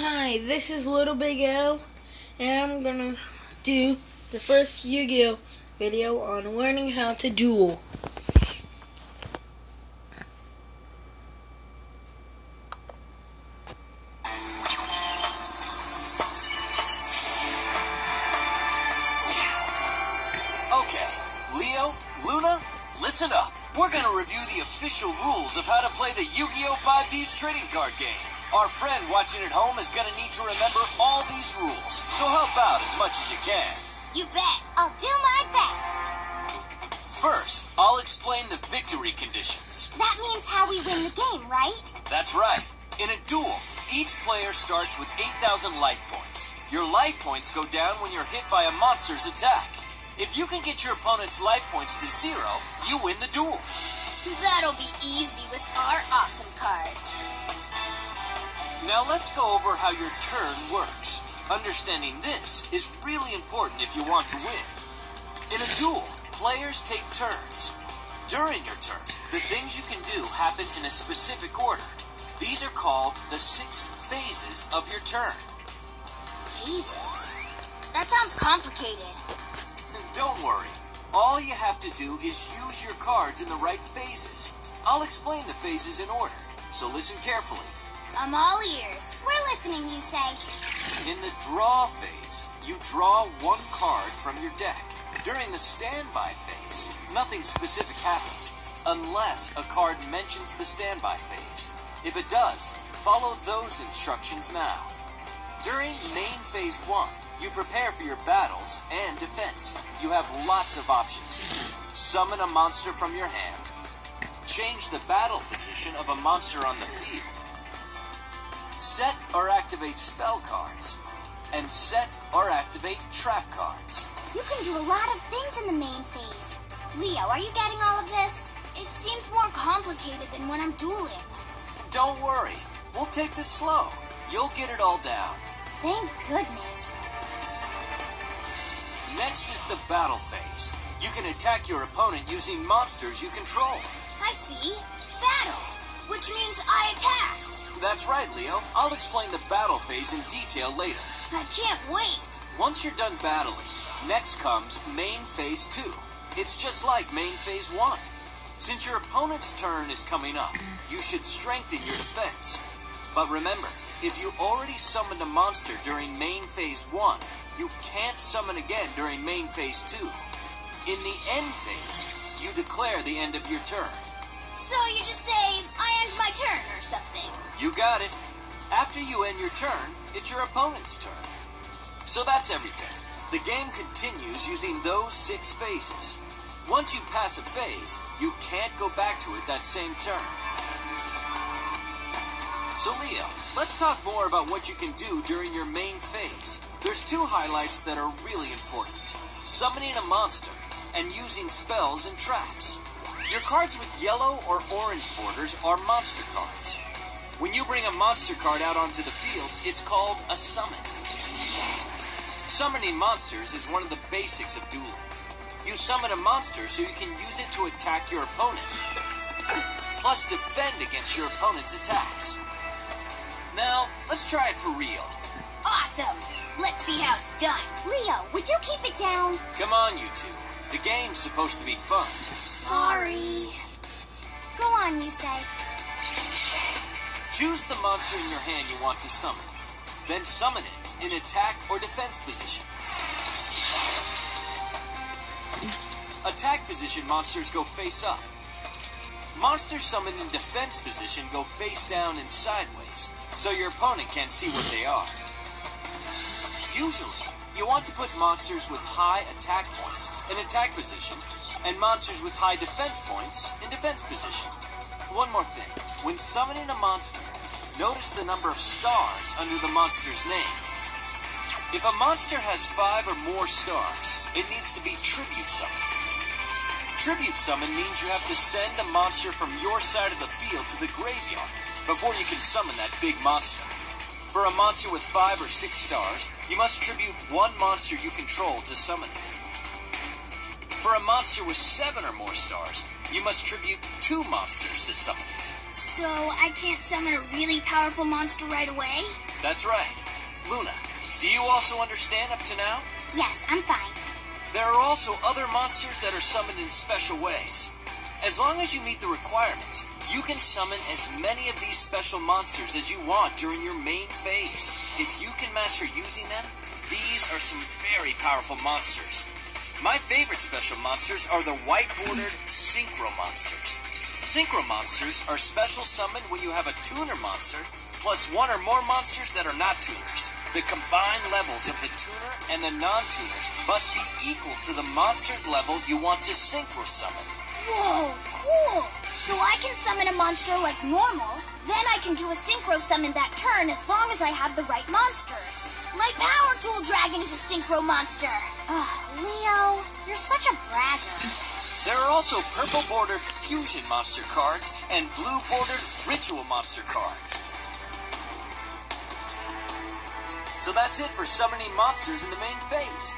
Hi, this is Little Big L, and I'm gonna do the first Yu-Gi-Oh video on learning how to duel. Okay, Leo, Luna, listen up. We're gonna review the official rules of how to play the Yu-Gi-Oh! 5D's trading card game. Our friend watching at home is gonna need to remember all these rules, so help out as much as you can. You bet. I'll do my best. First, I'll explain the victory conditions. That means how we win the game, right? That's right. In a duel, each player starts with 8,000 life points. Your life points go down when you're hit by a monster's attack. If you can get your opponent's life points to 0, you win the duel. That'll be easy with our awesome cards. Now let's go over how your turn works. Understanding this is really important if you want to win. In a duel, players take turns. During your turn, the things you can do happen in a specific order. These are called the 6 phases of your turn. Phases? That sounds complicated. Don't worry. All you have to do is use your cards in the right phases. I'll explain the phases in order, so listen carefully. I'm all ears. We're listening, you say. In the draw phase, you draw 1 card from your deck. During the standby phase, nothing specific happens, unless a card mentions the standby phase. If it does, follow those instructions now. During main phase 1, you prepare for your battles and defense. You have lots of options here. Summon a monster from your hand, change the battle position of a monster on the field, set or activate spell cards, and set or activate trap cards. You can do a lot of things in the main phase. Leo, are you getting all of this? It seems more complicated than when I'm dueling. Don't worry, we'll take this slow. You'll get it all down. Thank goodness. Next is the battle phase. You can attack your opponent using monsters you control. I see. Battle, which means I attack. That's right, Leo. I'll explain the battle phase in detail later. I can't wait. Once you're done battling, next comes main phase 2. It's just like main phase 1. Since your opponent's turn is coming up, you should strengthen your defense. But remember, if you already summoned a monster during main phase 1, you can't summon again during main phase 2. In the end phase, you declare the end of your turn. So you just say, I end my turn or something. You got it. After you end your turn, it's your opponent's turn. So that's everything. The game continues using those 6 phases. Once you pass a phase, you can't go back to it that same turn. So Leo, let's talk more about what you can do during your main phase. There's 2 highlights that are really important. Summoning a monster and using spells and traps. Your cards with yellow or orange borders are monster cards. When you bring a monster card out onto the field, it's called a summon. Summoning monsters is one of the basics of dueling. You summon a monster so you can use it to attack your opponent, plus defend against your opponent's attacks. Now, let's try it for real. Awesome. Let's see how it's done. Leo, would you keep it down? Come on, you two. The game's supposed to be fun. Sorry. Go on, you say. Choose the monster in your hand you want to summon. Then summon it in attack or defense position. Attack position monsters go face up. Monsters summoned in defense position go face down and sideways, so your opponent can't see what they are. Usually, you want to put monsters with high attack points in attack position and monsters with high defense points in defense position. One more thing. When summoning a monster, notice the number of stars under the monster's name. If a monster has 5 or more stars, it needs to be tribute summoned. Tribute summon means you have to send a monster from your side of the field to the graveyard before you can summon that big monster. For a monster with 5 or 6 stars, you must tribute 1 monster you control to summon it. For a monster with 7 or more stars, you must tribute 2 monsters to summon it. So I can't summon a really powerful monster right away? That's right. Luna, do you also understand up to now? Yes, I'm fine. There are also other monsters that are summoned in special ways. As long as you meet the requirements, you can summon as many of these special monsters as you want during your main phase. If you can master using them, these are some very powerful monsters. My favorite special monsters are the white-bordered Synchro monsters. Synchro monsters are special summoned when you have a tuner monster plus one or more monsters that are not tuners. The combined levels of the tuner and the non-tuners must be equal to the monster's level you want to synchro summon. Whoa, cool! So I can summon a monster like normal, then I can do a synchro summon that turn as long as I have the right monsters. My Power Tool Dragon is a synchro monster. Ugh, Leo, you're such a bragger. There are also purple-bordered fusion monster cards and blue-bordered ritual monster cards. So that's it for summoning monsters in the main phase.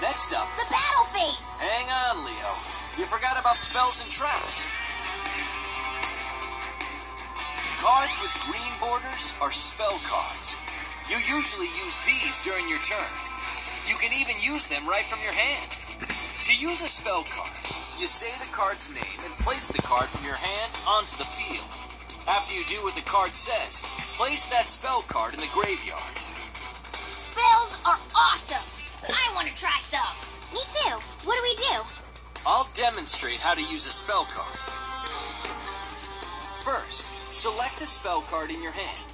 Next up, The battle phase! hang on, Leo. You forgot about spells and traps. Cards with green borders are spell cards. You usually use these during your turn. You can even use them right from your hand. To use a spell card, you say the card's name and place the card from your hand onto the field. After you do what the card says, place that spell card in the graveyard. Spells are awesome! I want to try some. Me too. What do we do? I'll demonstrate how to use a spell card. First, select a spell card in your hand.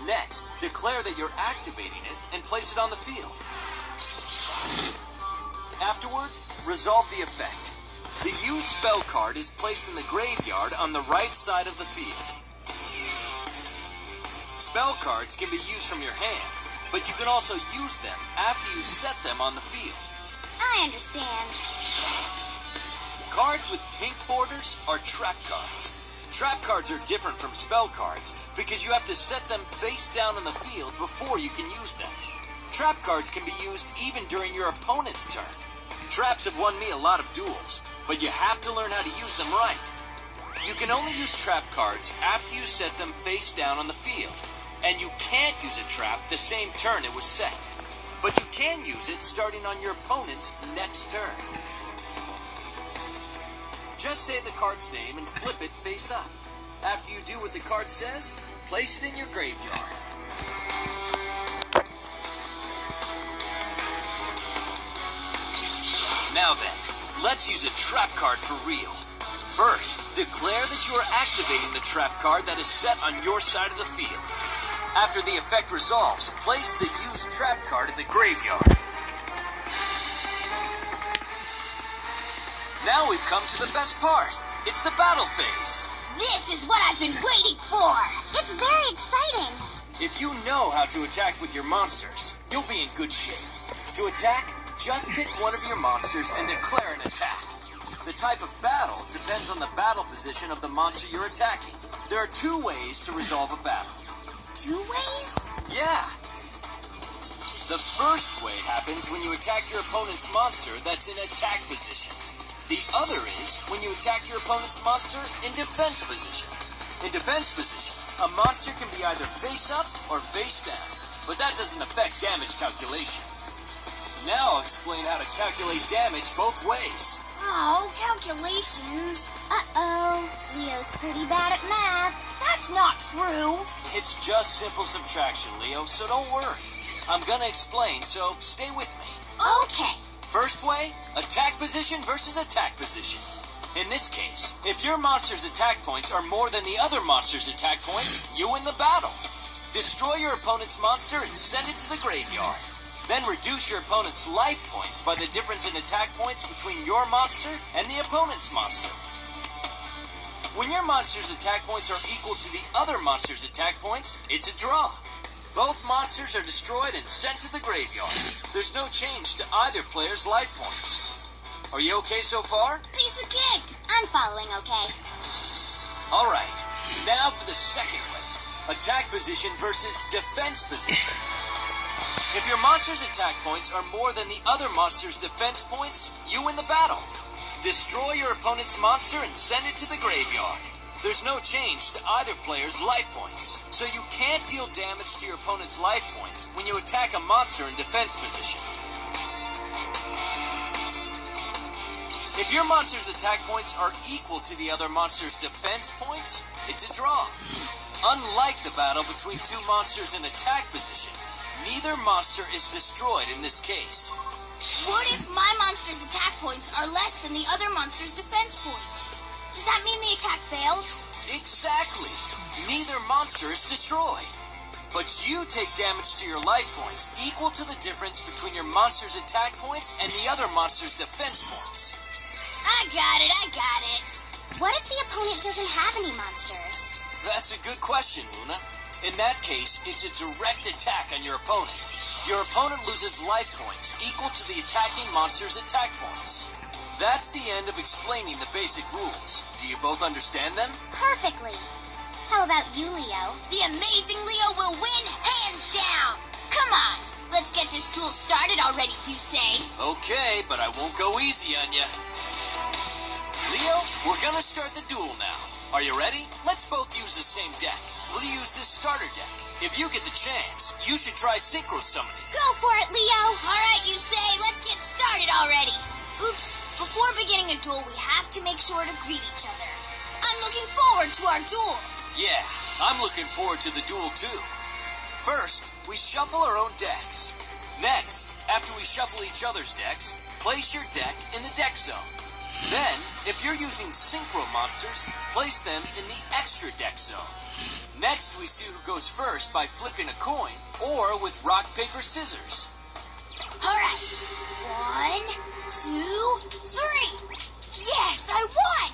Next, declare that you're activating it and place it on the field. Afterwards, resolve the effect. The used spell card is placed in the graveyard on the right side of the field. Spell cards can be used from your hand, but you can also use them after you set them on the field. I understand. Cards with pink borders are trap cards. Trap cards are different from spell cards because you have to set them face down on the field before you can use them. Trap cards can be used even during your opponent's turn. Traps have won me a lot of duels, but you have to learn how to use them right. You can only use trap cards after you set them face down on the field, and you can't use a trap the same turn it was set. But you can use it starting on your opponent's next turn. Just say the card's name and flip it face up. After you do what the card says, place it in your graveyard. Now then, let's use a trap card for real. First, declare that you are activating the trap card that is set on your side of the field. After the effect resolves, place the used trap card in the graveyard. Now we've come to the best part. It's the battle phase. This is what I've been waiting for. It's very exciting. If you know how to attack with your monsters, you'll be in good shape. To attack, just pick one of your monsters and declare an attack. The type of battle depends on the battle position of the monster you're attacking. There are two ways to resolve a battle. 2 ways? Yeah. The first way happens when you attack your opponent's monster that's in attack position. The other is when you attack your opponent's monster in defense position. In defense position, a monster can be either face up or face down, but that doesn't affect damage calculation. Now I'll explain how to calculate damage both ways. Oh, calculations. Uh-oh. Leo's pretty bad at math. That's not true. It's just simple subtraction, Leo, so don't worry. I'm gonna explain, so stay with me. Okay. First way, attack position versus attack position. In this case, if your monster's attack points are more than the other monster's attack points, you win the battle. Destroy your opponent's monster and send it to the graveyard. Then reduce your opponent's life points by the difference in attack points between your monster and the opponent's monster. When your monster's attack points are equal to the other monster's attack points, it's a draw. Both monsters are destroyed and sent to the graveyard. There's no change to either player's life points. Are you okay so far? Piece of cake. I'm following okay. Alright, now for the second way. Attack position versus defense position. If your monster's attack points are more than the other monster's defense points, you win the battle. Destroy your opponent's monster and send it to the graveyard. There's no change to either player's life points, so you can't deal damage to your opponent's life points when you attack a monster in defense position. If your monster's attack points are equal to the other monster's defense points, it's a draw. Unlike the battle between two monsters in attack position, neither monster is destroyed in this case. What if my monster's attack points are less than the other monster's defense points? Does that mean the attack failed? Exactly. Neither monster is destroyed. But you take damage to your life points equal to the difference between your monster's attack points and the other monster's defense points. I got it. What if the opponent doesn't have any monsters? That's a good question, Luna. In that case, it's a direct attack on your opponent. Your opponent loses life points equal to the attacking monster's attack points. That's the end of explaining the basic rules. Do you both understand them? Perfectly. How about you, Leo? The amazing Leo will win hands down! Come on, let's get this duel started already, you say? Okay, but I won't go easy on you. Leo, we're gonna start the duel now. Are you ready? Let's both use the same deck. We'll use this starter deck. If you get the chance, you should try synchro summoning. Go for it, Leo! Alright, you say, let's get started already. Oops. Before beginning a duel, we have to make sure to greet each other. I'm looking forward to our duel. Yeah, I'm looking forward to the duel too. First, we shuffle our own decks. Next, after we shuffle each other's decks, place your deck in the deck zone. Then, if you're using synchro monsters, place them in the extra deck zone. Next, we see who goes first by flipping a coin or with rock, paper, scissors. Alright. 1, 2, 3! Yes, I won!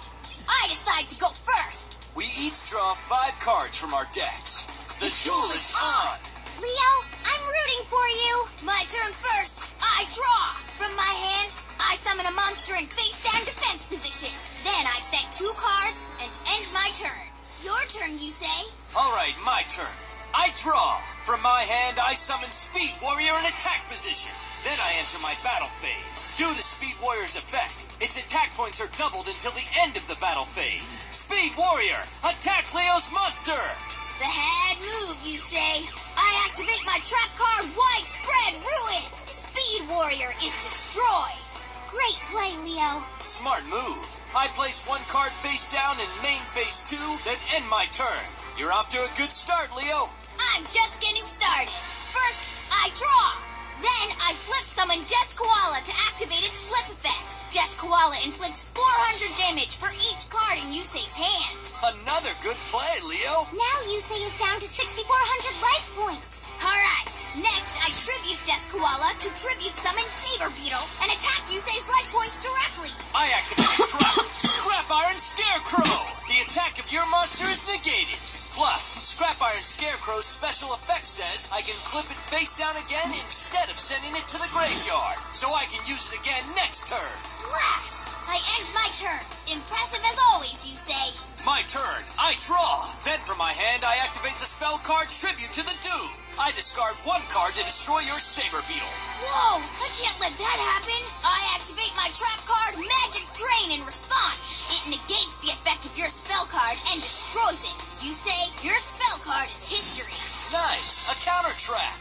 I decide to go first. We each draw 5 cards from our decks. The duel is on! Leo, I'm rooting for you. My turn first. I draw. From my hand, I summon a monster in face-down defense position. Then I set 2 cards and end my turn. Your turn, you say? Alright, my turn. I draw. From my hand, I summon Speed Warrior in attack position. Then I enter my battle phase. Due to Speed Warrior's effect, its attack points are doubled until the end of the battle phase. Speed Warrior, attack Leo's monster! The head move, you say? I activate my trap card, Widespread Ruin! Speed Warrior is destroyed! Great play, Leo. Smart move. I place 1 card face down in main phase 2, then end my turn. You're off to a good start, Leo. I'm just getting started. First, I draw. Then I flip summon Death Koala to activate its flip effect. Death Koala inflicts 400 damage for each card in Yusei's hand. Another good play, Leo. Now Yusei is down to 6,400 life points. Alright, next I tribute Death Koala to tribute summon Saber Beetle and attack Yusei's life points directly. I activate a trap. Scrap Iron Scarecrow. The attack of your monster is negated. Plus, Scrap Iron Scarecrow's special effect says I can flip it face down again instead of sending it to the graveyard, so I can use it again next turn. Blast! I end my turn. Impressive as always, you say. My turn. I draw. Then from my hand, I activate the spell card Tribute to the Doom. I discard 1 card to destroy your Saber Beetle. Whoa! I can't let that happen. I activate my trap card Magic Drain in response. It negates the effect of your spell card and destroys it. You say your spell card is history. Nice. A counter trap.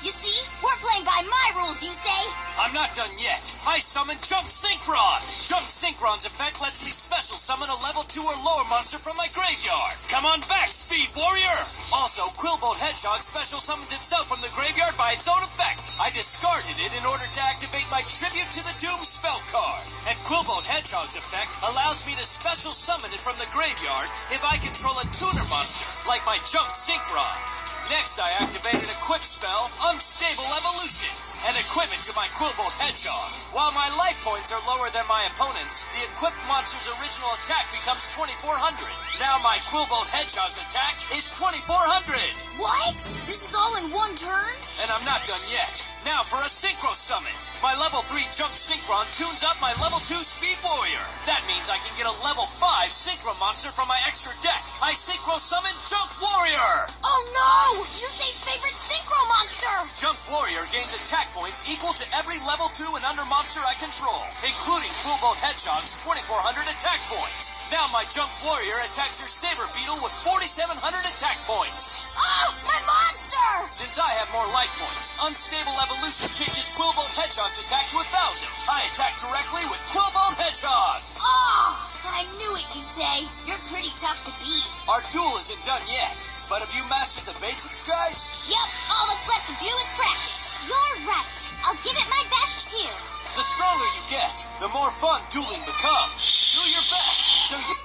You see? We're playing by my rules, you say? I'm not done yet. I summon Junk Synchron. Junk Synchron's effect lets me special summon a level 2 or lower monster from my graveyard. Come on back, Speed Warrior. Also, Quillbolt Hedgehog special summons itself from the graveyard by its own effect. I discarded it in order to activate my Tribute to the Doom spell card. And Quillbolt Hedgehog's effect allows me to special summon it from the graveyard if I control a tuner monster, like my Junk Synchron. Next, I activate an equip spell, Unstable Evolution, and equip it to my Quillbolt Hedgehog. While my life points are lower than my opponent's, the equipped monster's original attack becomes 2,400. Now my Quillbolt Hedgehog's attack is 2,400. What? This is all in one turn? And I'm not done yet. Now for a Synchro Summon. My level 3 Junk Synchron tunes up my level 2 Speed Warrior. That means I can get a level 5 Synchro monster from my extra deck. I Synchro Summon Junk Warrior! Oh no! Yusei's favorite Synchro monster! Junk Warrior gains attack points equal to every level 2 and under monster I control, including Quillbolt Quillbolt Hedgehog's 2,400 attack points. Now my Junk Warrior attacks your Saber Beetle with 4,700 attack points. Oh, my monster! Since I have more life points, Unstable Evolution changes Quillbolt Hedgehog's attack to 1,000. I attack directly with Quillbolt Hedgehog. Oh, I knew it, you say. You're pretty tough to beat. Our duel isn't done yet, but have you mastered the basics, guys? Yep, all that's left to do is practice. You're right. I'll give it my best, too. The stronger you get, the more fun dueling becomes. Do your best, so you...